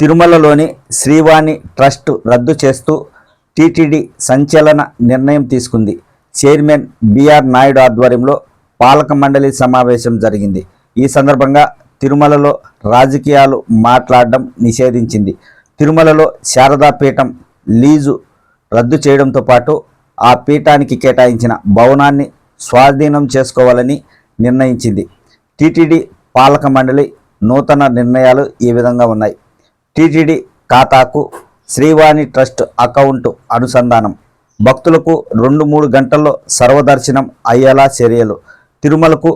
తిరుమలలోని శ్రీవాణి ట్రస్ట్ రద్దు చేస్తూ టీటీడీ సంచలన నిర్ణయం తీసుకుంది. చైర్మన్ బిఆర్ నాయుడు ఆధ్వర్యంలో పాలక మండలి సమావేశం జరిగింది. ఈ సందర్భంగా తిరుమలలో రాజకీయాలు మాట్లాడడం నిషేధించింది. తిరుమలలో శారదా పీఠం లీజు రద్దు చేయడంతో పాటు ఆ పీఠానికి కేటాయించిన భవనాన్ని స్వాధీనం చేసుకోవాలని నిర్ణయించింది. టీటీడీ పాలక మండలి నూతన నిర్ణయాలు ఈ విధంగా ఉన్నాయి. టీటీడీ ఖాతాకు శ్రీవాణి ట్రస్ట్ అకౌంటు అనుసంధానం, భక్తులకు 2-3 గంటల్లో సర్వదర్శనం అయ్యేలా చర్యలు, తిరుమలకు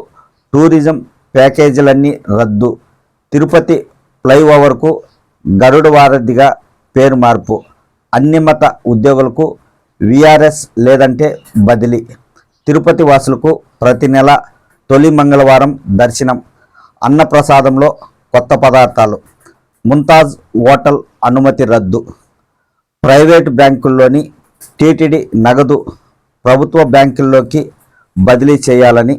టూరిజం ప్యాకేజీలన్నీ రద్దు, తిరుపతి ఫ్లైఓవర్కు గరుడ వారధిగా పేరు మార్పు, అన్ని మత ఉద్యోగులకు విఆర్ఎస్ లేదంటే బదిలీ, తిరుపతి వాసులకు ప్రతి నెల తొలి మంగళవారం దర్శనం, అన్నప్రసాదంలో కొత్త పదార్థాలు, ముంతాజ్ హోటల్ అనుమతి రద్దు, ప్రైవేటు బ్యాంకుల్లోని టీటీడీ నగదు ప్రభుత్వ బ్యాంకుల్లోకి బదిలీ చేయాలని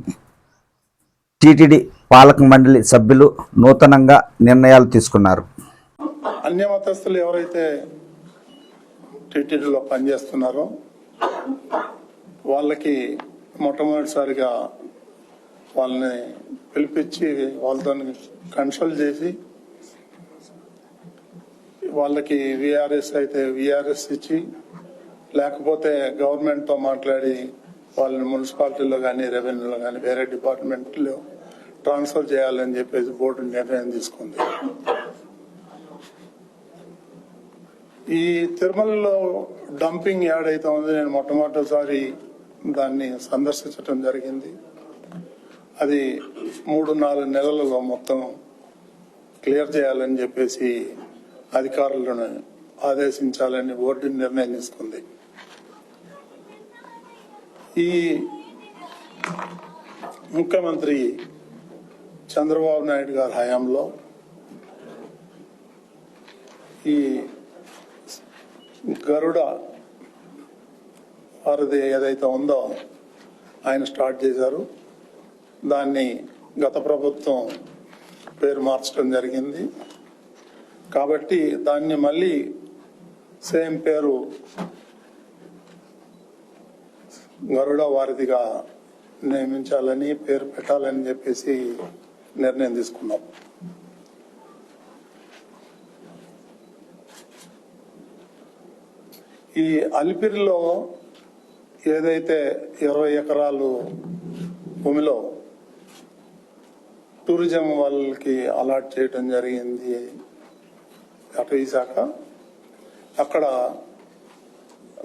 టీటీడీ పాలక మండలి సభ్యులు నూతనంగా నిర్ణయాలు తీసుకున్నారు. అన్య మతస్థులు ఎవరైతే టీటీడీలో పనిచేస్తున్నారో వాళ్ళకి మొట్టమొదటిసారిగా వాళ్ళని పిలిపించి వాళ్ళతో కన్సల్ట్ చేసి వాళ్ళకి విఆర్ఎస్ అయితే విఆర్ఎస్ ఇచ్చి, లేకపోతే గవర్నమెంట్తో మాట్లాడి వాళ్ళని మున్సిపాలిటీలో కానీ రెవెన్యూలో కానీ వేరే డిపార్ట్మెంట్లో ట్రాన్స్ఫర్ చేయాలని చెప్పేసి బోర్డు నిర్ణయం తీసుకుంది. ఈ తిరుమలలో డంపింగ్ యార్డ్ అయితే ఉంది. నేను మొట్టమొదటిసారి దాన్ని సందర్శించడం జరిగింది. అది 3-4 నెలలలో మొత్తం క్లియర్ చేయాలని చెప్పేసి అధికారులను ఆదేశించాలని బోర్డు నిర్ణయం తీసుకుంది. ఈ ముఖ్యమంత్రి చంద్రబాబు నాయుడు గారి హయాంలో ఈ గరుడ వారిది ఏదైతే ఉందో ఆయన స్టార్ట్ చేశారు. దాన్ని గత ప్రభుత్వం పేరు మార్చడం జరిగింది. కాబట్టి దాన్ని మళ్ళీ సేమ్ పేరు గరుడ వారిదిగా నియమించాలని, పేరు పెట్టాలని చెప్పేసి నిర్ణయం తీసుకున్నాం. ఈ అలిపిరిలో ఏదైతే 20 ఎకరాలు భూమిలో టూరిజం వాళ్ళకి అలాట్ చేయడం జరిగింది అటవీ శాఖ, అక్కడ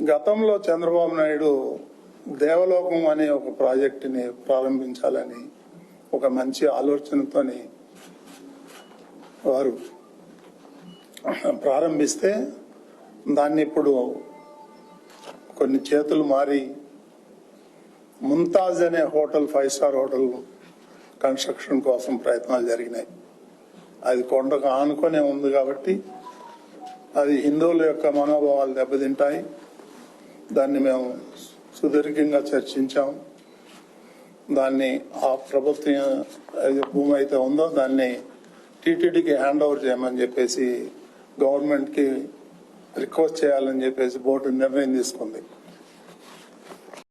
గతంలో చంద్రబాబు నాయుడు దేవలోకం అనే ఒక ప్రాజెక్టుని ప్రారంభించాలని ఒక మంచి ఆలోచనతోని వారు ప్రారంభిస్తే దాన్ని ఇప్పుడు కొన్ని చేతులు మారి ముంతాజ్ అనే హోటల్ 5 స్టార్ హోటల్ కన్స్ట్రక్షన్ కోసం ప్రయత్నాలు జరిగినాయి. అది కొండకు ఆనుకొనే ఉంది కాబట్టి అది హిందువుల యొక్క మనోభావాలు దెబ్బతింటాయి. దాన్ని మేము సుదీర్ఘంగా చర్చించాం. దాన్ని ఆ ప్రభుత్వం భూమి అయితే ఉందో దాన్ని టీటీడీకి హ్యాండ్ ఓవర్ చేయమని చెప్పేసి గవర్నమెంట్కి రిక్వెస్ట్ చేయాలని చెప్పేసి బోర్డు నిర్ణయం తీసుకుంది.